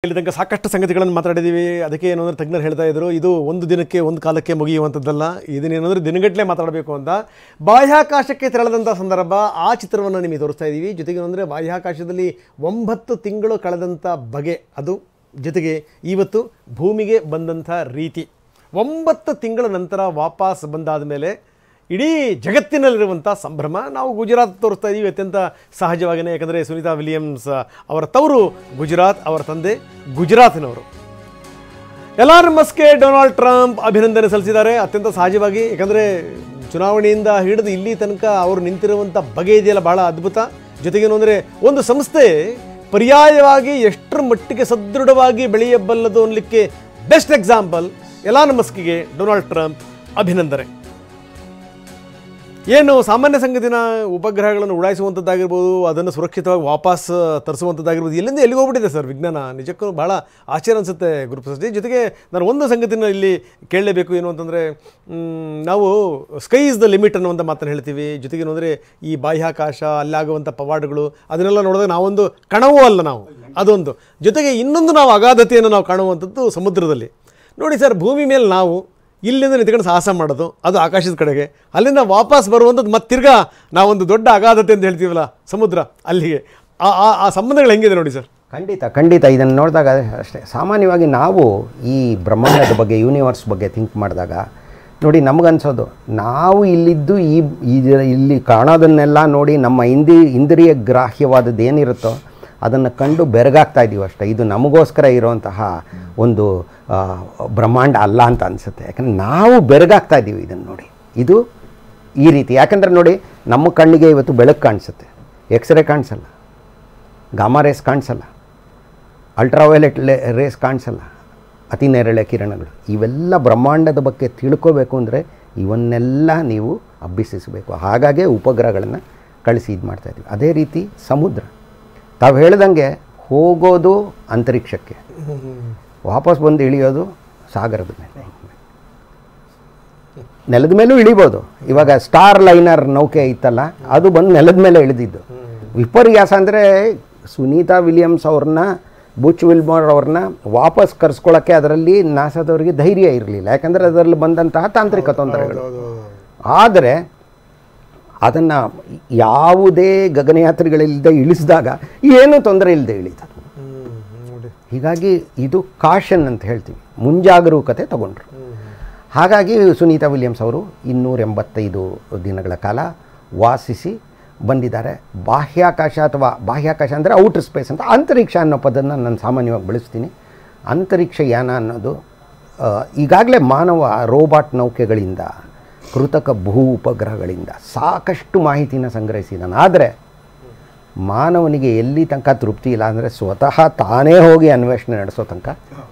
ಇಲ್ಲಿ ತನಕ ಸಾಕಷ್ಟು ಸಂಗತಿಗಳನ್ನು ಮಾತಾಡಿದ್ದೀವಿ. ಅದಕ್ಕೆ ಏನು ಅಂದರೆ ತಜ್ಞರು ಹೇಳ್ತಾ ಇದ್ರು, ಇದು ಒಂದು ದಿನಕ್ಕೆ ಒಂದು ಕಾಲಕ್ಕೆ ಮುಗಿಯುವಂಥದ್ದಲ್ಲ, ಇದನ್ನೇನಾದರೂ ದಿನಗಟ್ಟಲೆ ಮಾತಾಡಬೇಕು ಅಂತ. ಬಾಹ್ಯಾಕಾಶಕ್ಕೆ ತೆರಳಿದಂಥ ಸಂದರ್ಭ, ಆ ಚಿತ್ರವನ್ನು ನಿಮಗೆ ತೋರಿಸ್ತಾ ಇದ್ದೀವಿ. ಜೊತೆಗೆ ಅಂದರೆ ಬಾಹ್ಯಾಕಾಶದಲ್ಲಿ 9 ತಿಂಗಳು ಕಳೆದಂಥ ಬಗೆ, ಅದು ಜೊತೆಗೆ ಇವತ್ತು ಭೂಮಿಗೆ ಬಂದಂಥ ರೀತಿ. 9 ತಿಂಗಳ ನಂತರ ವಾಪಸ್ ಬಂದಾದ ಮೇಲೆ ಇಡೀ ಜಗತ್ತಿನಲ್ಲಿರುವಂಥ ಸಂಭ್ರಮ. ನಾವು ಗುಜರಾತ್ ತೋರಿಸ್ತಾ ಇದ್ದೀವಿ ಅತ್ಯಂತ ಸಹಜವಾಗಿಯೇ, ಯಾಕಂದರೆ ಸುನೀತಾ ವಿಲಿಯಮ್ಸ್ ಅವರ ತವರು ಗುಜರಾತ್, ಅವರ ತಂದೆ ಗುಜರಾತಿನವರು. ಎಲಾನ್ ಮಸ್ಕ್ಗೆ ಡೊನಾಲ್ಡ್ ಟ್ರಂಪ್ ಅಭಿನಂದನೆ ಸಲ್ಲಿಸಿದ್ದಾರೆ ಅತ್ಯಂತ ಸಹಜವಾಗಿ. ಯಾಕಂದರೆ ಚುನಾವಣೆಯಿಂದ ಹಿಡಿದು ಇಲ್ಲಿ ತನಕ ಅವರು ನಿಂತಿರುವಂಥ ಬಗೆ ಇದೆಯಲ್ಲ, ಭಾಳ ಅದ್ಭುತ. ಜೊತೆಗೇನು ಅಂದರೆ ಒಂದು ಸಂಸ್ಥೆ ಪರ್ಯಾಯವಾಗಿ ಎಷ್ಟರ ಮಟ್ಟಿಗೆ ಸದೃಢವಾಗಿ ಬೆಳೆಯಬಲ್ಲದು ಅನ್ನಲಿಕ್ಕೆ ಬೆಸ್ಟ್ ಎಕ್ಸಾಂಪಲ್ ಎಲಾನ್ ಮಸ್ಕ್ಗೆ ಡೊನಾಲ್ಡ್ ಟ್ರಂಪ್ ಅಭಿನಂದನೆ. ಏನು ಸಾಮಾನ್ಯ ಸಂಗತಿನ ಉಪಗ್ರಹಗಳನ್ನು ಉಡಾಯಿಸುವಂಥದ್ದಾಗಿರ್ಬೋದು, ಅದನ್ನು ಸುರಕ್ಷಿತವಾಗಿ ವಾಪಸ್ ತರಿಸುವಂಥದ್ದಾಗಿರ್ಬೋದು, ಎಲ್ಲಿಂದ ಎಲ್ಲಿಗೆ ಹೋಗ್ಬಿಟ್ಟಿದೆ ಸರ್ ವಿಜ್ಞಾನ. ನಿಜಕ್ಕೂ ಭಾಳ ಆಶ್ಚರ್ಯ ಅನಿಸುತ್ತೆ ಗುರುಪ್ರಸಾದ್. ಜೊತೆಗೆ ನಾನು ಒಂದು ಸಂಗತಿನ ಇಲ್ಲಿ ಕೇಳಲೇಬೇಕು, ಏನು ಅಂತಂದರೆ ನಾವು ಸ್ಕೈ ಇಸ್ ದ ಲಿಮಿಟ್ ಅನ್ನುವಂಥ ಮಾತನ್ನು ಹೇಳ್ತೀವಿ. ಜೊತೆಗೇನು ಅಂದರೆ ಈ ಬಾಹ್ಯಾಕಾಶ, ಅಲ್ಲಾಗುವಂಥ ಪವಾಡಗಳು, ಅದನ್ನೆಲ್ಲ ನೋಡಿದಾಗ ನಾವೊಂದು ಕಣವೂ ಅಲ್ಲ ನಾವು, ಅದೊಂದು. ಜೊತೆಗೆ ಇನ್ನೊಂದು ನಾವು ಅಗಾಧತೆಯನ್ನು ನಾವು ಕಾಣುವಂಥದ್ದು ಸಮುದ್ರದಲ್ಲಿ. ನೋಡಿ ಸರ್, ಭೂಮಿ ಮೇಲೆ ನಾವು ಇಲ್ಲಿಂದ ನಿಂತ್ಕೊಂಡು ಸಾಹಸ ಮಾಡೋದು, ಅದು ಆಕಾಶದ ಕಡೆಗೆ, ಅಲ್ಲಿಂದ ವಾಪಸ್ ಬರುವಂಥದ್ದು ಮತ್ತೆ ತಿರ್ಗಾ ನಾವೊಂದು ದೊಡ್ಡ ಅಗಾಧತೆ ಅಂತ ಹೇಳ್ತೀವಲ್ಲ ಸಮುದ್ರ, ಅಲ್ಲಿಗೆ ಆ ಸಂಬಂಧಗಳು ಹೆಂಗಿದೆ ನೋಡಿ ಸರ್. ಖಂಡಿತ ಇದನ್ನು ನೋಡಿದಾಗ ಅಷ್ಟೇ. ಸಾಮಾನ್ಯವಾಗಿ ನಾವು ಈ ಬ್ರಹ್ಮಾಂಡದ ಬಗ್ಗೆ, ಯೂನಿವರ್ಸ್ ಬಗ್ಗೆ ಥಿಂಕ್ ಮಾಡಿದಾಗ ನೋಡಿ, ನಮಗನ್ಸೋದು ನಾವು ಇಲ್ಲಿದ್ದು ಇಲ್ಲಿ ಕಾಣೋದನ್ನೆಲ್ಲ ನೋಡಿ ನಮ್ಮ ಇಂದ್ರಿಯ ಗ್ರಾಹ್ಯವಾದದ್ದು ಏನಿರುತ್ತೋ ಅದನ್ನು ಕಂಡು ಬೆರಗಾಗ್ತಾ ಇದ್ದೀವಿ ಅಷ್ಟೇ. ಇದು ನಮಗೋಸ್ಕರ ಇರೋಂತಹ ಒಂದು ಬ್ರಹ್ಮಾಂಡ ಅಲ್ಲ ಅಂತ ಅನಿಸುತ್ತೆ. ಯಾಕಂದರೆ ನಾವು ಬೆರಗಾಗ್ತಾ ಇದ್ದೀವಿ ಇದನ್ನು ನೋಡಿ. ಇದು ಈ ರೀತಿ. ಯಾಕಂದರೆ ನೋಡಿ, ನಮ್ಮ ಕಣ್ಣಿಗೆ ಇವತ್ತು ಬೆಳಕು ಕಾಣಿಸುತ್ತೆ, ಎಕ್ಸ್ರೇ ಕಾಣಿಸಲ್ಲ, ಗಾಮಾ ರೇಸ್ ಕಾಣಿಸಲ್ಲ, ಅಲ್ಟ್ರಾವೈಲೆಟ್ ರೇಸ್ ಕಾಣಿಸಲ್ಲ, ಅತಿ ನೇರಳೆ ಕಿರಣಗಳು. ಇವೆಲ್ಲ ಬ್ರಹ್ಮಾಂಡದ ಬಗ್ಗೆ ತಿಳ್ಕೋಬೇಕು ಅಂದರೆ ಇವನ್ನೆಲ್ಲ ನೀವು ಅಭ್ಯಸಿಸಬೇಕು. ಹಾಗಾಗಿ ಉಪಗ್ರಹಗಳನ್ನು ಕಳಿಸಿ ಇದು ಮಾಡ್ತಾಯಿದ್ದೀವಿ. ಅದೇ ರೀತಿ ಸಮುದ್ರ, ತಾವು ಹೇಳ್ದಂಗೆ ಹೋಗೋದು ಅಂತರಿಕ್ಷಕ್ಕೆ, ವಾಪಸ್ ಬಂದು ಇಳಿಯೋದು ಸಾಗರದ ಮೇಲೆ, ನೆಲದ ಮೇಲೂ ಇಳಿಬೋದು. ಇವಾಗ ಸ್ಟಾರ್ ಲೈನರ್ ನೌಕೆ ಇತ್ತಲ್ಲ, ಅದು ಬಂದು ನೆಲದ ಮೇಲೆ ಇಳಿದಿದ್ದು. ವಿಪರ್ಯಾಸ ಅಂದರೆ ಸುನೀತಾ ವಿಲಿಯಮ್ಸ್ ಅವ್ರನ್ನ, ಬುಚ್ ವಿಲ್ಮರ್ ಅವ್ರನ್ನ ವಾಪಸ್ ಕರೆಸ್ಕೊಳ್ಳೋಕ್ಕೆ ಅದರಲ್ಲಿ ನಾಸಾದವರಿಗೆ ಧೈರ್ಯ ಇರಲಿಲ್ಲ. ಯಾಕಂದರೆ ಅದರಲ್ಲಿ ಬಂದಂತಹ ತಾಂತ್ರಿಕ ತೊಂದರೆಗಳು. ಆದರೆ ಅದನ್ನು ಯಾವುದೇ ಗಗನಯಾತ್ರಿಗಳಿಲ್ಲದೆ ಇಳಿಸಿದಾಗ ಏನೂ ತೊಂದರೆ ಇಲ್ಲದೆ ಇಳಿತದೆ. ಹೀಗಾಗಿ ಇದು ಕಾಷನ್ ಅಂತ ಹೇಳ್ತೀವಿ, ಮುಂಜಾಗರೂಕತೆ ತಗೊಂಡ್ರು. ಹಾಗಾಗಿ ಸುನೀತಾ ವಿಲಿಯಮ್ಸ್ ಅವರು 285 ದಿನಗಳ ಕಾಲ ವಾಸಿಸಿ ಬಂದಿದ್ದಾರೆ. ಬಾಹ್ಯಾಕಾಶ ಅಥವಾ ಬಾಹ್ಯಾಕಾಶ ಅಂದರೆ ಔಟರ್ ಸ್ಪೇಸ್ ಅಂತ, ಅಂತರಿಕ್ಷ ಅನ್ನೋ ಪದನ ನಾನು ಸಾಮಾನ್ಯವಾಗಿ ಬಳಸ್ತೀನಿ. ಅಂತರಿಕ್ಷ ಯಾನ ಅನ್ನೋದು ಈಗಾಗಲೇ ಮಾನವ ರೋಬಾಟ್ ನೌಕೆಗಳಿಂದ, ಕೃತಕ ಭೂ ಉಪಗ್ರಹಗಳಿಂದ ಸಾಕಷ್ಟು ಮಾಹಿತಿನ ಸಂಗ್ರಹಿಸಿದ್ದಾನೆ. ಆದರೆ ಮಾನವನಿಗೆ ಎಲ್ಲಿ ತನಕ ತೃಪ್ತಿ ಇಲ್ಲ ಅಂದರೆ ಸ್ವತಃ ತಾನೇ ಹೋಗಿ ಅನ್ವೇಷಣೆ ನಡೆಸೋ ತನಕ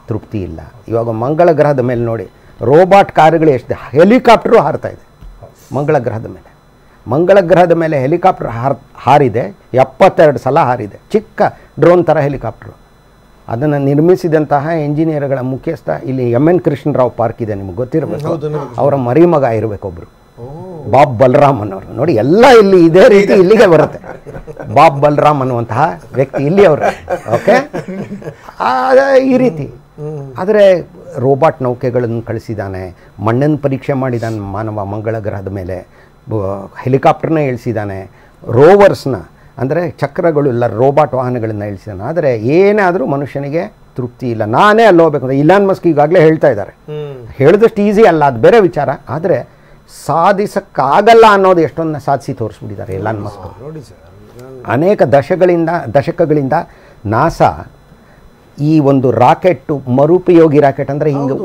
ತೃಪ್ತಿ ಇಲ್ಲ. ಇವಾಗ ಮಂಗಳ ಗ್ರಹದ ಮೇಲೆ ನೋಡಿ, ರೋಬಾಟ್ ಕಾರುಗಳು ಎಷ್ಟು, ಹೆಲಿಕಾಪ್ಟ್ರು ಹಾರ್ತಾ ಇದೆ ಮಂಗಳ ಗ್ರಹದ ಮೇಲೆ. ಮಂಗಳ ಗ್ರಹದ ಮೇಲೆ ಹೆಲಿಕಾಪ್ಟರ್ ಹಾರಿದೆ, 72 ಸಲ ಹಾರಿದೆ. ಚಿಕ್ಕ ಡ್ರೋನ್ ಥರ ಹೆಲಿಕಾಪ್ಟ್ರು. ಅದನ್ನು ನಿರ್ಮಿಸಿದಂತಹ ಇಂಜಿನಿಯರ್ಗಳ ಮುಖ್ಯಸ್ಥ ಇಲ್ಲಿ MN ಕೃಷ್ಣರಾವ್ ಪಾರ್ಕ್ ಇದೆ, ನಿಮ್ಗೆ ಗೊತ್ತಿರಬೇಕು. ಅವರ ಮರಿಮಗ ಇರಬೇಕೊಬ್ಬರು, ಬಾಬ್ ಬಲರಾಮ್ ಅನ್ನೋರು. ನೋಡಿ, ಎಲ್ಲ ಇಲ್ಲಿ ಇದೇ ರೀತಿ ಇಲ್ಲಿಗೆ ಬರುತ್ತೆ. ಬಾಬ್ ಬಲರಾಮ್ ಅನ್ನುವಂತಹ ವ್ಯಕ್ತಿ ಇಲ್ಲಿ ಅವರು. ಓಕೆ, ಈ ರೀತಿ. ಆದರೆ ರೋಬಾಟ್ ನೌಕೆಗಳನ್ನು ಕಳಿಸಿದ್ದಾನೆ, ಮಣ್ಣನ್ನು ಪರೀಕ್ಷೆ ಮಾಡಿದ್ದಾನೆ ಮಾನವ ಮಂಗಳ ಗ್ರಹದ ಮೇಲೆ, ಹೆಲಿಕಾಪ್ಟರ್ನ ಇಳಿಸಿದ್ದಾನೆ, ರೋವರ್ಸ್ನ ಅಂದರೆ ಚಕ್ರಗಳು ಇಲ್ಲ ರೋಬಾಟ್ ವಾಹನಗಳನ್ನು ಇಳಿಸಿದ್ದಾನೆ. ಆದರೆ ಏನಾದರೂ ಮನುಷ್ಯನಿಗೆ ತೃಪ್ತಿ ಇಲ್ಲ, ನಾನೇ ಅಲ್ಲಿ ಹೋಗ್ಬೇಕು ಅಂತ. ಇಲಾನ್ ಮಸ್ಕ್ ಈಗಾಗಲೇ ಹೇಳ್ತಾ ಇದ್ದಾರೆ. ಹೇಳಿದಷ್ಟು ಈಸಿ ಅಲ್ಲ, ಅದು ಬೇರೆ ವಿಚಾರ. ಆದರೆ ಸಾಧಿಸಕ್ಕಾಗಲ್ಲ ಅನ್ನೋದು ಎಷ್ಟೊಂದು ಸಾಧಿಸಿ ತೋರಿಸ್ಬಿಟ್ಟಿದ್ದಾರೆ ಇಲಾನ್ ಮಸ್ಕ್. ಅನೇಕ ದಶಕಗಳಿಂದ ನಾಸಾ ಈ ಒಂದು ರಾಕೆಟ್ಟು, ಮರುಪಯೋಗಿ ರಾಕೆಟ್ ಅಂದರೆ ಹಿಂಗೆ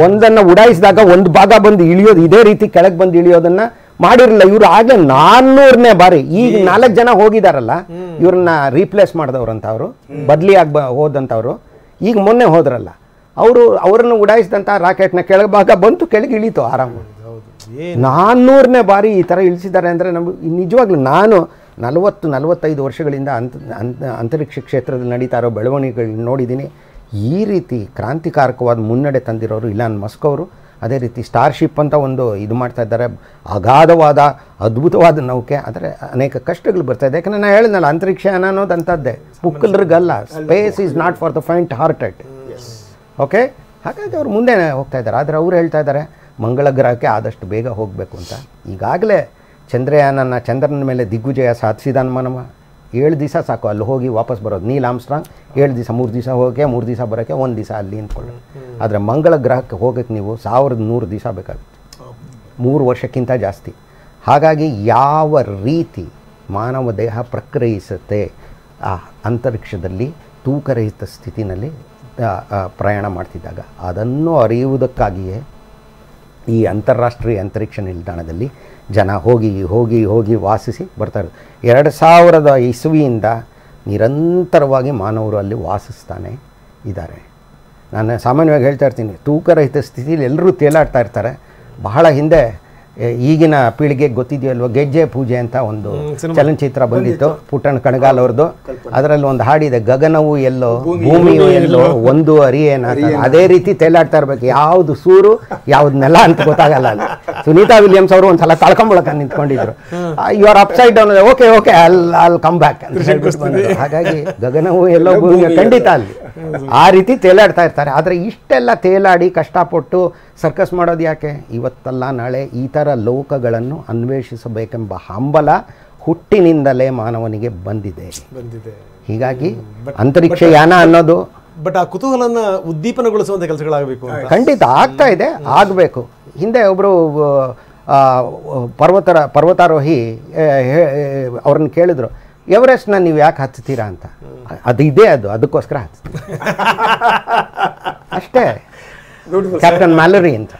ಒಂದನ್ನು ಉಡಾಯಿಸಿದಾಗ ಒಂದು ಭಾಗ ಬಂದು ಇಳಿಯೋದು, ಇದೇ ರೀತಿ ಕೆಳಗೆ ಬಂದು ಇಳಿಯೋದನ್ನು ಮಾಡಿರಲಿಲ್ಲ ಇವರು. ಆಗಲೇ 400ನೇ ಬಾರಿ. ಈಗ 4 ಜನ ಹೋಗಿದಾರಲ್ಲ, ಇವ್ರನ್ನ ರೀಪ್ಲೇಸ್ ಮಾಡಿದವ್ರಂತ, ಅವರು ಬದಲಿಯಾಗಿ ಹೋದಂಥವ್ರು. ಈಗ ಮೊನ್ನೆ ಹೋದ್ರಲ್ಲ ಅವರನ್ನು ಉಡಾಯಿಸಿದಂಥ ರಾಕೆಟ್ನ ಕೆಳಭಾಗ ಬಂತು, ಕೆಳಗೆ ಇಳೀತು ಆರಾಮ. 400ನೇ ಬಾರಿ ಈ ಥರ ಇಳಿಸಿದ್ದಾರೆ ಅಂದರೆ ನಮಗೆ ನಿಜವಾಗ್ಲೂ, ನಾನು 40-45 ವರ್ಷಗಳಿಂದ ಅಂತರಿಕ್ಷ ಕ್ಷೇತ್ರದಲ್ಲಿ ನಡೀತಾ ಇರೋ ಬೆಳವಣಿಗೆಗಳನ್ನ ನೋಡಿದ್ದೀನಿ. ಈ ರೀತಿ ಕ್ರಾಂತಿಕಾರಕವಾದ ಮುನ್ನಡೆ ತಂದಿರೋರು ಇಲಾನ್ ಮಸ್ಕ್ ಅವರು. ಅದೇ ರೀತಿ ಸ್ಟಾರ್ಶಿಪ್ ಅಂತ ಒಂದು ಇದು ಮಾಡ್ತಾ ಇದ್ದಾರೆ, ಅಗಾಧವಾದ ಅದ್ಭುತವಾದ ನೌಕೆ. ಆದರೆ ಅನೇಕ ಕಷ್ಟಗಳು ಬರ್ತಾ ಇದೆ. ಯಾಕಂದರೆ ನಾನು ಹೇಳಿದ್ನಲ್ಲ, ಅಂತರಿಕ್ಷಯಾನ ಅನ್ನೋದು ಅಂಥದ್ದೇ, ಪುಕ್ಕಲ್ರಿಗಲ್ಲ. Space is not for the faint hearted. Okay, ಹಾಗಾಗಿ ಅವ್ರು ಮುಂದೆ ಹೋಗ್ತಾ ಇದ್ದಾರೆ. ಆದರೆ ಅವ್ರು ಹೇಳ್ತಾ ಇದ್ದಾರೆ ಮಂಗಳ ಗ್ರಹಕ್ಕೆ ಆದಷ್ಟು ಬೇಗ ಹೋಗಬೇಕು ಅಂತ. ಈಗಾಗಲೇ ಚಂದ್ರಯಾನನ ಚಂದ್ರನ ಮೇಲೆ ದಿಗ್ವಿಜಯ ಸಾಧಿಸಿದ ಮಾನವ. 7 ದಿವಸ ಸಾಕು ಅಲ್ಲಿ ಹೋಗಿ ವಾಪಸ್ ಬರೋದು. ನೀಲ್ ಆಮ್ಸ್ಟ್ರಾಂಗ್ 7 ದಿವಸ, 3 ದಿವಸ ಹೋಗೋಕ್ಕೆ, 3 ದಿವಸ ಬರೋಕ್ಕೆ, 1 ದಿವಸ ಅಲ್ಲಿ ನಿಂತ್ಕೊಳ್ಳಿ. ಆದರೆ ಮಂಗಳ ಗ್ರಹಕ್ಕೆ ಹೋಗೋಕ್ಕೆ ನೀವು 1100 ದಿವಸ ಬೇಕಾಗುತ್ತೆ, 3 ವರ್ಷಕ್ಕಿಂತ ಜಾಸ್ತಿ. ಹಾಗಾಗಿ ಯಾವ ರೀತಿ ಮಾನವ ದೇಹ ಪ್ರಕ್ರಿಯಿಸುತ್ತೆ ಆ ಅಂತರಿಕ್ಷದಲ್ಲಿ ತೂಕರಹಿತ ಸ್ಥಿತಿನಲ್ಲಿ ಪ್ರಯಾಣ ಮಾಡ್ತಿದ್ದಾಗ, ಅದನ್ನು ಅರಿಯುವುದಕ್ಕಾಗಿಯೇ ಈ ಅಂತಾರಾಷ್ಟ್ರೀಯ ಅಂತರಿಕ್ಷ ನಿಲ್ದಾಣದಲ್ಲಿ ಜನ ಹೋಗಿ ಹೋಗಿ ಹೋಗಿ ವಾಸಿಸಿ ಬರ್ತಾರೆ. 2000 ಇಸವಿಯಿಂದ ನಿರಂತರವಾಗಿ ಮಾನವರು ಅಲ್ಲಿ ವಾಸಿಸ್ತಾನೆ ಇದ್ದಾರೆ. ನಾನು ಸಾಮಾನ್ಯವಾಗಿ ಹೇಳ್ತಾ ಇರ್ತೀನಿ, ತೂಕರಹಿತ ಸ್ಥಿತಿಯಲ್ಲಿ ಎಲ್ಲರೂ ತೇಲಾಡ್ತಾ ಇರ್ತಾರೆ. ಬಹಳ ಹಿಂದೆ ಈಗಿನ ಪೀಳಿಗೆಗೆ ಗೊತ್ತಿದೆಯಲ್ವ, ಗೆಜ್ಜೆ ಪೂಜೆ ಅಂತ ಒಂದು ಚಲನಚಿತ್ರ ಬಂದಿತ್ತು, ಪುಟ್ಟಣ್ಣ ಕಣಗಾಲ್ ಅವ್ರದ್ದು. ಅದರಲ್ಲಿ ಒಂದು ಹಾಡಿದೆ, ಗಗನವು ಎಲ್ಲೋ ಭೂಮಿಯು ಎಲ್ಲೋ ಒಂದು ಅರಿಯೇನ. ಅದೇ ರೀತಿ ತೇಲಾಡ್ತಾ ಇರ್ಬೇಕು, ಯಾವುದು ಸೂರು ಯಾವ್ದು ನೆಲ ಅಂತ ಗೊತ್ತಾಗಲ್ಲ. ಅಲ್ಲಿ ಸುನೀತಾ ವಿಲಿಯಮ್ಸ್ ಅವರು ಒಂದ್ಸಲ ಕಳ್ಕೊಂಬಳಕ ನಿಂತ್ಕೊಂಡಿದ್ರು. You are upside down, okay okay I'll come back ಅಂತ ಹೇಳ್ಬಿಟ್ಟು. ಹಾಗಾಗಿ ಗಗನವು ಎಲ್ಲೋ ಭೂಮಿಯ ಖಂಡಿತ ಅಲ್ಲಿ ಆ ರೀತಿ ತೇಲಾಡ್ತಾ ಇರ್ತಾರೆ. ಆದರೆ ಇಷ್ಟೆಲ್ಲ ತೇಲಾಡಿ ಕಷ್ಟಪಟ್ಟು ಸರ್ಕಸ್ ಮಾಡೋದು ಯಾಕೆ? ಇವತ್ತಲ್ಲ ನಾಳೆ ಈ ಥರ ಲೋಕಗಳನ್ನು ಅನ್ವೇಷಿಸಬೇಕೆಂಬ ಹಂಬಲ ಹುಟ್ಟಿನಿಂದಲೇ ಮಾನವನಿಗೆ ಬಂದಿದೆ. ಹೀಗಾಗಿ ಅಂತರಿಕ್ಷಯಾನ ಅನ್ನೋದು ಬಟ್ ಆ ಕುತೂಹಲನ ಉದ್ದೀಪನಗೊಳಿಸುವಂಥ ಕೆಲಸಗಳಾಗಬೇಕು, ಖಂಡಿತ ಆಗ್ತಾ ಇದೆ, ಆಗಬೇಕು. ಹಿಂದೆ ಒಬ್ಬರು ಪರ್ವತಾರೋಹಿ ಅವ್ರನ್ನ ಕೇಳಿದ್ರು, ಎವರೆಸ್ಟ್ನ ನೀವು ಯಾಕೆ ಹತ್ತೀರಾ ಅಂತ. ಅದಿದೆ, ಅದಕ್ಕೋಸ್ಕರ ಹತ್ತೀವಿ ಅಷ್ಟೇ. ಕ್ಯಾಪ್ಟನ್ ಮ್ಯಾಲರಿ ಅಂತ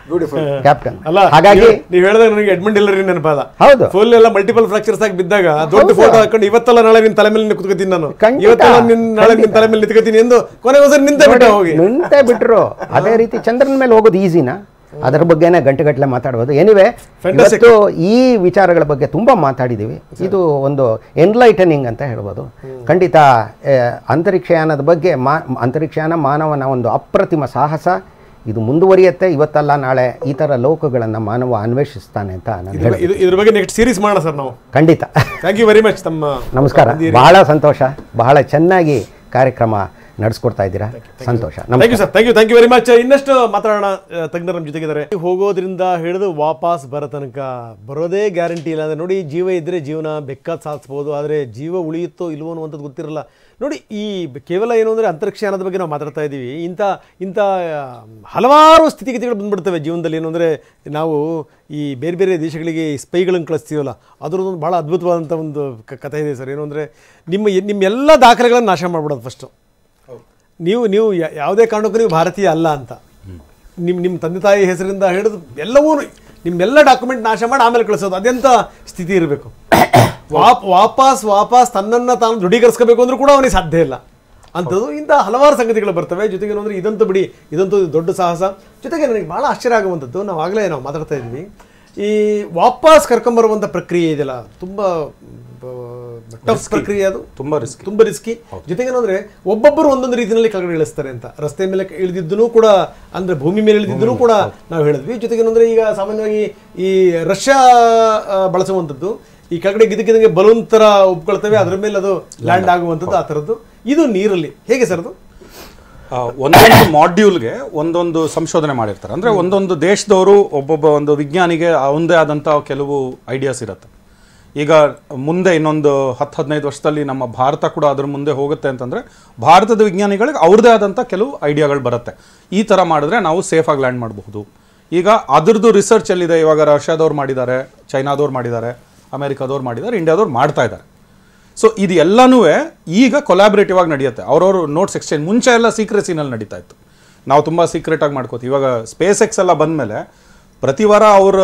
ಕ್ಯಾಪ್ಟನ್. ಹಾಗಾಗಿ ನೀವು ಹೇಳಿದಾಗ ನನಗೆ ಎಡ್ಮಂಡ್ ಹಿಲ್ಲರಿ ನೆನಪಾದ. ಹೌದು, ಫುಲ್ ಎಲ್ಲ ಮಲ್ಟಿಪಲ್ ಫ್ರಾಕ್ಚರ್ಸ್ ಆಗಿ ಬಿದ್ದಾಗ ದೊಡ್ಡ ಫೋಟೋ ಹಾಕೊಂಡು ಇವತ್ತೆಲ್ಲ ನಾಳೆ ನಿನ್ನ ತಲೆ ಮೇಲೆ ಕುತ್ಕೋತೀನಿ ನಾನು, ಇವತ್ತೆಲ್ಲ ನಾಳೆ ನಿನ್ನ ತಲೆ ಮೇಲೆ ನಿಂತ್ಕೋತೀನಿ ಎಂದು ಕೊನೆಗೆ ಒಂದ್ಸರಿ ನಿಂತೇ ಬಿಟ್ರು. ಅದೇ ರೀತಿ ಚಂದ್ರನ ಮೇಲೆ ಹೋಗೋದು ಈಸಿನಾ? ಅದರ ಬಗ್ಗೆನೇ ಗಂಟೆಗಟ್ಟಲೆ ಮಾತಾಡ್ಬೋದು. ಎನಿವೆ, ಇವತ್ತು ಈ ವಿಚಾರಗಳ ಬಗ್ಗೆ ತುಂಬ ಮಾತಾಡಿದ್ದೀವಿ. ಇದು ಒಂದು ಎನ್ಲೈಟನಿಂಗ್ ಅಂತ ಹೇಳ್ಬೋದು. ಖಂಡಿತ ಅಂತರಿಕ್ಷಯಾನದ ಬಗ್ಗೆ ಅಂತರಿಕ್ಷಯಾನ ಮಾನವನ ಒಂದು ಅಪ್ರತಿಮ ಸಾಹಸ. ಇದು ಮುಂದುವರಿಯುತ್ತೆ. ಇವತ್ತಲ್ಲ ನಾಳೆ ಈ ಥರ ಲೋಕಗಳನ್ನು ಮಾನವ ಅನ್ವೇಷಿಸ್ತಾನೆ ಅಂತ ನಾನು ಹೇಳ್ತೀನಿ. ಇದ್ರ ಬಗ್ಗೆ ನೆಕ್ಸ್ಟ್ ಸೀರೀಸ್ ಮಾಡೋಣ ಸರ್ ನಾವು. ಖಂಡಿತ. Thank you very much. ತಮ್ಮ ನಮಸ್ಕಾರ. ಬಹಳ ಸಂತೋಷ, ಬಹಳ ಚೆನ್ನಾಗಿ ಕಾರ್ಯಕ್ರಮ ನಡೆಸ್ಕೊಡ್ತಾ ಇದ್ದೀರಾ. ಸಂತೋಷ. Thank you very much. ಇನ್ನಷ್ಟು ಮಾತಾಡೋಣ, ತಜ್ಞರು ನಮ್ಮ ಜೊತೆಗಿದ್ದಾರೆ. ಹೋಗೋದ್ರಿಂದ ಹಿಡಿದು ವಾಪಸ್ ಬರೋ ತನಕ ಬರೋದೇ ಗ್ಯಾರಂಟಿ ಇಲ್ಲ. ಅಂದರೆ ನೋಡಿ, ಜೀವ ಇದ್ದರೆ ಜೀವನ ಬೇಕಾದ ಸಾಧಿಸ್ಬೋದು, ಆದರೆ ಜೀವ ಉಳಿಯುತ್ತೋ ಇಲ್ವೋ ಅನ್ನುವಂಥದ್ದು ಗೊತ್ತಿರಲ್ಲ. ನೋಡಿ, ಈ ಕೇವಲ ಏನು ಅಂದರೆ ಅಂತರಿಕ್ಷಯಾನದ ಬಗ್ಗೆ ನಾವು ಮಾತಾಡ್ತಾ ಇದ್ದೀವಿ. ಇಂಥ ಹಲವಾರು ಸ್ಥಿತಿಗತಿಗಳು ಬಂದ್ಬಿಡ್ತವೆ ಜೀವನದಲ್ಲಿ. ಏನು ಅಂದರೆ, ನಾವು ಈ ಬೇರೆ ಬೇರೆ ದೇಶಗಳಿಗೆ ಸ್ಪೈಗಳನ್ನು ಕಳಿಸ್ತೀವಲ್ಲ, ಅದರದ್ದೊಂದು ಭಾಳ ಅದ್ಭುತವಾದಂಥ ಒಂದು ಕಥೆ ಇದೆ ಸರ್. ಏನು ಅಂದರೆ, ನಿಮ್ಮೆಲ್ಲ ದಾಖಲೆಗಳನ್ನು ನಾಶ ಮಾಡಿಬಿಡೋದು ಫಸ್ಟು. ನೀವು ಯಾವುದೇ ಕಾರಣಕ್ಕೂ ನೀವು ಭಾರತೀಯ ಅಲ್ಲ ಅಂತ ನಿಮ್ಮ ತಂದೆ ತಾಯಿ ಹೆಸರಿಂದ ಹಿಡಿದು ಎಲ್ಲವೂ ನಿಮ್ಮೆಲ್ಲ ಡಾಕ್ಯುಮೆಂಟ್ ನಾಶ ಮಾಡಿ ಆಮೇಲೆ ಕಳಿಸೋದು. ಅದೆಂಥ ಸ್ಥಿತಿ ಇರಬೇಕು. ವಾಪಸ್ ತನ್ನನ್ನು ತಾನು ದೃಢೀಕರಿಸ್ಕೋಬೇಕು ಅಂದ್ರೂ ಕೂಡ ಅವನಿಗೆ ಸಾಧ್ಯ ಇಲ್ಲ ಅಂಥದ್ದು. ಇಂಥ ಹಲವಾರು ಸಂಗತಿಗಳು ಬರ್ತವೆ. ಜೊತೆಗೆ ಅಂದರೆ ಇದಂತೂ ಬಿಡಿ, ಇದಂತೂ ದೊಡ್ಡ ಸಾಹಸ. ಜೊತೆಗೆ ನನಗೆ ಭಾಳ ಆಶ್ಚರ್ಯ ಆಗುವಂಥದ್ದು, ನಾವು ಮಾತಾಡ್ತಾ ಇದ್ವಿ, ಈ ವಾಪಸ್ ಕರ್ಕೊಂಬರುವಂಥ ಪ್ರಕ್ರಿಯೆ ಇದೆಯಲ್ಲ, ತುಂಬ ಟಫ್ ಪ್ರಕ್ರಿಯೆ. ಅದು ತುಂಬ ರಿಸ್ಕಿ. ಜೊತೆಗೆ ಏನಂದ್ರೆ, ಒಬ್ಬೊಬ್ಬರು ಒಂದೊಂದು ರೀತಿಯಲ್ಲಿ ಕೆಳಗಡೆ ಇಳಿಸ್ತಾರೆ ಅಂತ. ರಸ್ತೆ ಮೇಲೆ ಇಳಿದಿದ್ದೂ ಕೂಡ, ಅಂದ್ರೆ ಭೂಮಿ ಮೇಲೆ ಇಳಿದಿದ್ದೂ ಕೂಡ ನಾವು ಹೇಳಿದ್ವಿ. ಜೊತೆಗೆ ಏನಂದ್ರೆ, ಈಗ ಸಾಮಾನ್ಯವಾಗಿ ಈ ರಷ್ಯಾ ಬಳಸುವಂಥದ್ದು, ಈ ಕೆಳಗಡೆ ಗಿದಕ್ಕಿದಂಗೆ ಬಲೂನ್ ತರ ಉಪ್ಕೊಳ್ತವೆ, ಅದ್ರ ಮೇಲೆ ಅದು ಲ್ಯಾಂಡ್ ಆಗುವಂಥದ್ದು, ಆ ಥರದ್ದು. ಇದು ನೀರಲ್ಲಿ ಹೇಗೆ ಸರ್? ಅದು ಒಂದೊಂದು ಮಾಡ್ಯೂಲ್ಗೆ ಒಂದೊಂದು ಸಂಶೋಧನೆ ಮಾಡಿರ್ತಾರೆ. ಅಂದರೆ ಒಂದೊಂದು ದೇಶದವರು ಒಬ್ಬೊಬ್ಬ ಒಂದು ವಿಜ್ಞಾನಿಗೆ ಒಂದೇ ಆದಂಥ ಕೆಲವು ಐಡಿಯಾಸ್ ಇರುತ್ತೆ. ಈಗ ಮುಂದೆ ಇನ್ನೊಂದು 10-15 ವರ್ಷದಲ್ಲಿ ನಮ್ಮ ಭಾರತ ಕೂಡ ಅದ್ರ ಮುಂದೆ ಹೋಗುತ್ತೆ ಅಂತಂದರೆ, ಭಾರತದ ವಿಜ್ಞಾನಿಗಳಿಗೆ ಅವ್ರದ್ದೇ ಆದಂಥ ಕೆಲವು ಐಡಿಯಾಗಳು ಬರುತ್ತೆ. ಈ ಥರ ಮಾಡಿದ್ರೆ ನಾವು ಸೇಫಾಗಿ ಲ್ಯಾಂಡ್ ಮಾಡಬಹುದು. ಈಗ ಅದ್ರದ್ದು ರಿಸರ್ಚ್ ಎಲ್ಲಿದೆ? ಇವಾಗ ರಷ್ಯಾದವ್ರು ಮಾಡಿದ್ದಾರೆ, ಚೈನಾದವ್ರು ಮಾಡಿದ್ದಾರೆ, ಅಮೆರಿಕಾದವ್ರು ಮಾಡಿದ್ದಾರೆ, ಇಂಡಿಯಾದವ್ರು ಮಾಡ್ತಾ ಇದ್ದಾರೆ. ಸೊ ಇದು ಎಲ್ಲನೂ ಈಗ ಕೊಲಾಬ್ರೇಟಿವ್ ಆಗಿ ನಡೆಯುತ್ತೆ. ಅವ್ರವ್ರು ನೋಟ್ಸ್ ಎಕ್ಸ್ಚೇಂಜ್. ಮುಂಚೆ ಎಲ್ಲ ಸೀಕ್ರೆಸಿನಲ್ಲಿ ನಡೀತಾ ಇತ್ತು, ನಾವು ತುಂಬ ಸೀಕ್ರೆಟಾಗಿ ಮಾಡ್ಕೋತೀವಿ. ಇವಾಗ ಸ್ಪೇಸ್ ಎಕ್ಸ್ ಎಲ್ಲ ಬಂದಮೇಲೆ ಪ್ರತಿ ವಾರ ಅವ್ರ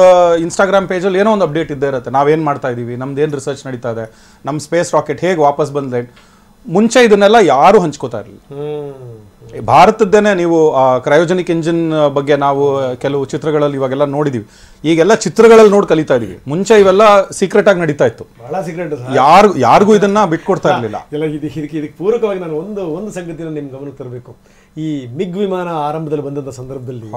ಇನ್ಸ್ಟಾಗ್ರಾಮ್ ಪೇಜಲ್ಲಿ ಏನೋ ಒಂದು ಅಪ್ಡೇಟ್ ಇದ್ದೇ ಇರುತ್ತೆ. ನಾವೇನು ಮಾಡ್ತಾ ಇದ್ದೀವಿ, ನಮ್ದು ಏನು ರಿಸರ್ಚ್ ನಡೀತಾ ಇದೆ, ನಮ್ಮ ಸ್ಪೇಸ್ ರಾಕೆಟ್ ಹೇಗೆ ವಾಪಸ್ ಬಂದಿದೆ. ಮುಂಚೆ ಇದನ್ನೆಲ್ಲ ಯಾರೂ ಹಂಚ್ಕೋತಾ ಇರಲಿಲ್ಲ. ಭಾರತದ್ದೇನೆ ನೀವು ಕ್ರಯೋಜನಿಕ್ ಇಂಜಿನ್ ಬಗ್ಗೆ ನಾವು ಕೆಲವು ಚಿತ್ರಗಳಲ್ಲಿ ಇವಾಗೆಲ್ಲ ನೋಡಿದೀವಿ. ಈಗೆಲ್ಲ ಚಿತ್ರಗಳಲ್ಲಿ ನೋಡಿ ಕಲಿತಾ ಇದೀವಿ. ಮುಂಚೆ ಇವೆಲ್ಲ ಸೀಕ್ರೆಟ್ ಆಗಿ ನಡೀತಾ ಇತ್ತು, ಯಾರಿಗೂ ಇದನ್ನ ಬಿಟ್ಕೊಡ್ತಾ ಇರಲಿಲ್ಲ. ಇದಕ್ಕೆ ಪೂರಕವಾಗಿ ನಾನು ಒಂದು ಸಂಗತಿನ ನಿಮ್ ಗಮನಕ್ಕೆ ತರಬೇಕು. ಈ ಮಿಗ್ ವಿಮಾನ ಆರಂಭದಲ್ಲಿ ಬಂದಂತ ಸಂದರ್ಭದಲ್ಲಿ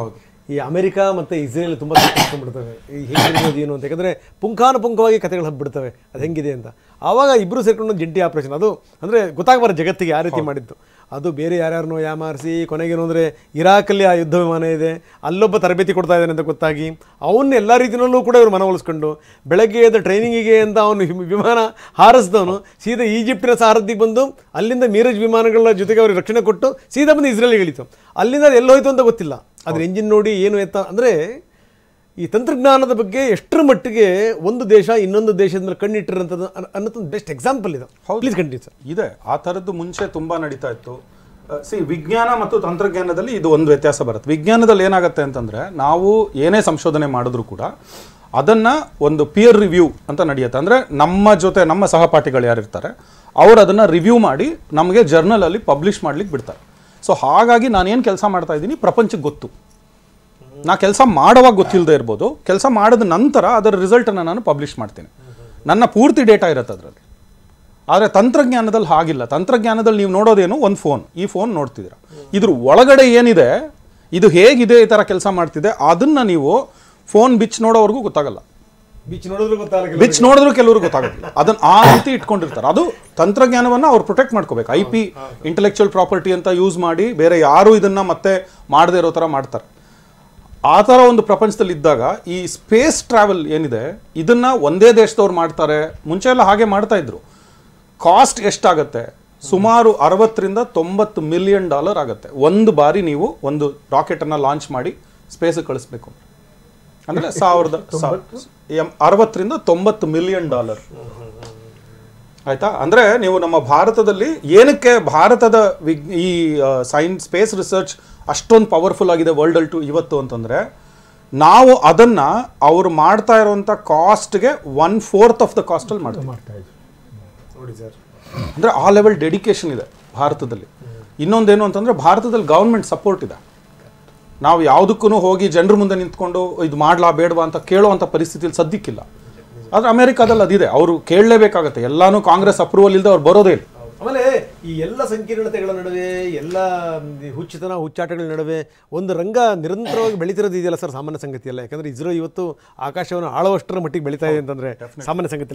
ಈ ಅಮೆರಿಕ ಮತ್ತು ಇಸ್ರೇಲ್ ತುಂಬ ಬಿಡ್ತವೆ ಈ ಹೇಗಿರ್ಬೋದು ಏನು ಅಂತ. ಯಾಕಂದರೆ ಪುಂಖಾನುಪುಂಖವಾಗಿ ಕಥೆಗಳು ಹಬ್ಬಿಡ್ತವೆ ಅದು ಹೆಂಗಿದೆ ಅಂತ. ಆವಾಗ ಇಬ್ಬರು ಸೇರ್ಕೊಂಡು ಜಂಟಿ ಆಪರೇಷನ್, ಅದು ಅಂದರೆ ಗೊತ್ತಾಗಬಾರ ಜಗತ್ತಿಗೆ ಆ ರೀತಿ ಮಾಡಿದ್ದು. ಅದು ಬೇರೆ ಯಾರ್ಯಾರನ್ನೋ ಯಾಮಾರಿಸಿ ಕೊನೆಗೇನು ಅಂದರೆ ಇರಾಕಲ್ಲಿ ಆ ಯುದ್ಧ ವಿಮಾನ ಇದೆ, ಅಲ್ಲೊಬ್ಬ ತರಬೇತಿ ಕೊಡ್ತಾ ಇದ್ದಾನೆ ಅಂತ ಗೊತ್ತಾಗಿ ಅವನ್ನ ಎಲ್ಲ ರೀತಿಯಲ್ಲೂ ಕೂಡ ಇವರು ಮನವೊಲಿಸ್ಕೊಂಡು ಬೆಳಗ್ಗೆ ಎದ್ದ ಟ್ರೈನಿಂಗಿಗೆ ಅಂತ ಅವನು ವಿಮಾನ ಹಾರಿಸಿದವನು ಸೀದಾ ಈಜಿಪ್ಟಿನ ಸಾರಥಿಗೆ ಬಂದು ಅಲ್ಲಿಂದ ಮೀರಜ್ ವಿಮಾನಗಳ ಜೊತೆಗೆ ಅವ್ರಿಗೆ ರಕ್ಷಣೆ ಕೊಟ್ಟು ಸೀದಾ ಬಂದು ಇಸ್ರೇಲಿಗೆ ಇಳಿತು. ಅಲ್ಲಿಂದ ಅದು ಎಲ್ಲೋಯ್ತು ಅಂತ ಗೊತ್ತಿಲ್ಲ. ಅದ್ರ ಎಂಜಿನ್ ನೋಡಿ ಏನು ಎತ್ತ ಅಂದರೆ ಈ ತಂತ್ರಜ್ಞಾನದ ಬಗ್ಗೆ ಎಷ್ಟರ ಮಟ್ಟಿಗೆ ಒಂದು ದೇಶ ಇನ್ನೊಂದು ದೇಶದ ಮೇಲೆ ಕಣ್ಣಿಟ್ಟಿರೋಂಥದ್ದು ಅನ್ನೋದೊಂದು ಬೆಸ್ಟ್ ಎಕ್ಸಾಂಪಲ್ ಇದು. Please continue sir. ಇದೆ ಆ ಥರದ್ದು ಮುಂಚೆ ತುಂಬ ನಡೀತಾ ಇತ್ತು. ವಿಜ್ಞಾನ ಮತ್ತು ತಂತ್ರಜ್ಞಾನದಲ್ಲಿ ಇದು ಒಂದು ವ್ಯತ್ಯಾಸ ಬರುತ್ತೆ. ವಿಜ್ಞಾನದಲ್ಲಿ ಏನಾಗುತ್ತೆ ಅಂತಂದರೆ ನಾವು ಏನೇ ಸಂಶೋಧನೆ ಮಾಡಿದ್ರು ಕೂಡ ಅದನ್ನು ಒಂದು ಪಿಯರ್ ರಿವ್ಯೂ ಅಂತ ನಡೆಯುತ್ತೆ. ಅಂದರೆ ನಮ್ಮ ಜೊತೆ ನಮ್ಮ ಸಹಪಾಠಿಗಳು ಯಾರಿರ್ತಾರೆ ಅವರು ಅದನ್ನು ರಿವ್ಯೂ ಮಾಡಿ ನಮಗೆ ಜರ್ನಲಲ್ಲಿ ಪಬ್ಲಿಷ್ ಮಾಡ್ಲಿಕ್ಕೆ ಬಿಡ್ತಾರೆ. ಸೊ ಹಾಗಾಗಿ ನಾನೇನು ಕೆಲಸ ಮಾಡ್ತಾ ಇದ್ದೀನಿ ಪ್ರಪಂಚಕ್ಕೆ ಗೊತ್ತು. ನಾ ಕೆಲಸ ಮಾಡೋವಾಗ ಗೊತ್ತಿಲ್ಲದೆ ಇರ್ಬೋದು, ಕೆಲಸ ಮಾಡಿದ ನಂತರ ಅದರ ರಿಸಲ್ಟನ್ನು ನಾನು ಪಬ್ಲಿಷ್ ಮಾಡ್ತೀನಿ. ನನ್ನ ಪೂರ್ತಿ ಡೇಟಾ ಇರುತ್ತೆ ಅದರಲ್ಲಿ. ಆದರೆ ತಂತ್ರಜ್ಞಾನದಲ್ಲಿ ಹಾಗಿಲ್ಲ. ತಂತ್ರಜ್ಞಾನದಲ್ಲಿ ನೀವು ನೋಡೋದೇನು ಒಂದು ಫೋನ್, ಈ ಫೋನ್ ನೋಡ್ತಿದ್ದೀರಾ, ಇದ್ರ ಒಳಗಡೆ ಏನಿದೆ, ಇದು ಹೇಗಿದೆ, ಈ ಥರ ಕೆಲಸ ಮಾಡ್ತಿದೆ, ಅದನ್ನು ನೀವು ಫೋನ್ ಬಿಚ್ ನೋಡೋವರೆಗೂ ಗೊತ್ತಾಗಲ್ಲ. ಬಿಚ್ ನೋಡಿದ್ರು ಕೆಲವರು ಗೊತ್ತಾಗೋದಿಲ್ಲ. ಅದನ್ನು ಆ ರೀತಿ ಇಟ್ಕೊಂಡಿರ್ತಾರೆ. ಅದು ತಂತ್ರಜ್ಞಾನವನ್ನು ಅವ್ರು ಪ್ರೊಟೆಕ್ಟ್ ಮಾಡ್ಕೋಬೇಕು. IP ಇಂಟೆಲೆಕ್ಚುಯಲ್ ಪ್ರಾಪರ್ಟಿ ಅಂತ ಯೂಸ್ ಮಾಡಿ ಬೇರೆ ಯಾರು ಇದನ್ನು ಮತ್ತೆ ಮಾಡದೇ ಇರೋ ಥರ ಮಾಡ್ತಾರೆ. ಆ ಥರ ಒಂದು ಪ್ರಪಂಚದಲ್ಲಿ ಇದ್ದಾಗ ಈ ಸ್ಪೇಸ್ ಟ್ರಾವೆಲ್ ಏನಿದೆ ಇದನ್ನು ಒಂದೇ ದೇಶದವ್ರು ಮಾಡ್ತಾರೆ. ಮುಂಚೆ ಎಲ್ಲ ಹಾಗೆ ಮಾಡ್ತಾ ಇದ್ರು. ಕಾಸ್ಟ್ ಎಷ್ಟಾಗತ್ತೆ? ಸುಮಾರು $60-90 ಮಿಲಿಯನ್ ಆಗುತ್ತೆ ಒಂದು ಬಾರಿ ನೀವು ಒಂದು ರಾಕೆಟನ್ನು ಲಾಂಚ್ ಮಾಡಿ ಸ್ಪೇಸಿಗೆ ಕಳಿಸ್ಬೇಕು ಅಂದರೆ $60-90 ಮಿಲಿಯನ್. ಆಯ್ತಾ? ಅಂದರೆ ನೀವು ನಮ್ಮ ಭಾರತದಲ್ಲಿ ಏನಕ್ಕೆ ಭಾರತದ ಈ ಸೈನ್ಸ್ ಸ್ಪೇಸ್ ರಿಸರ್ಚ್ ಅಷ್ಟೊಂದು ಪವರ್ಫುಲ್ ಆಗಿದೆ ವರ್ಲ್ಡ್ ಇವತ್ತು ಅಂತಂದರೆ ನಾವು ಅದನ್ನು ಅವರು ಮಾಡ್ತಾ ಇರುವಂಥ ಕಾಸ್ಟ್ಗೆ 1/4 ಆಫ್ ದ ಕಾಸ್ಟಲ್ಲಿ ಮಾಡ್ತಾ ನೋಡಿ ಸರ್. ಅಂದರೆ ಆ ಲೆವೆಲ್ ಡೆಡಿಕೇಶನ್ ಇದೆ ಭಾರತದಲ್ಲಿ. ಇನ್ನೊಂದೇನು ಅಂತಂದರೆ ಭಾರತದಲ್ಲಿ ಗೌರ್ಮೆಂಟ್ ಸಪೋರ್ಟ್ ಇದೆ. ನಾವು ಯಾವುದಕ್ಕೂ ಹೋಗಿ ಜನರ ಮುಂದೆ ನಿಂತ್ಕೊಂಡು ಇದು ಮಾಡಲಾ ಬೇಡವಾ ಅಂತ ಕೇಳುವಂಥ ಪರಿಸ್ಥಿತಿಯಲ್ಲಿ ಸದ್ಯಕ್ಕಿಲ್ಲ. ಆದರೆ ಅಮೆರಿಕಾದಲ್ಲಿ ಅದಿದೆ, ಅವರು ಕೇಳಲೇಬೇಕಾಗತ್ತೆ. ಎಲ್ಲಾನು ಕಾಂಗ್ರೆಸ್ ಅಪ್ರೂವಲ್ ಇಲ್ಲದೆ ಅವ್ರು ಬರೋದೇ ಇಲ್ಲ. ಆಮೇಲೆ ಈ ಎಲ್ಲ ಸಂಕೀರ್ಣತೆಗಳ ನಡುವೆ ಎಲ್ಲ ಹುಚ್ಚಾಟಗಳ ನಡುವೆ ಒಂದು ರಂಗ ನಿರಂತರವಾಗಿ ಬೆಳೀತಿರೋದು ಇದೆಯಲ್ಲ ಸರ್, ಸಾಮಾನ್ಯ ಸಂಗತಿ ಅಲ್ಲ. ಯಾಕಂದರೆ ಇಸ್ರೋ ಇವತ್ತು ಆಕಾಶವನ್ನು ಆಳುವಷ್ಟರ ಮಟ್ಟಿಗೆ ಬೆಳೀತಾ ಇದೆ ಅಂತಂದರೆ ಸಾಮಾನ್ಯ ಸಂಗತಿ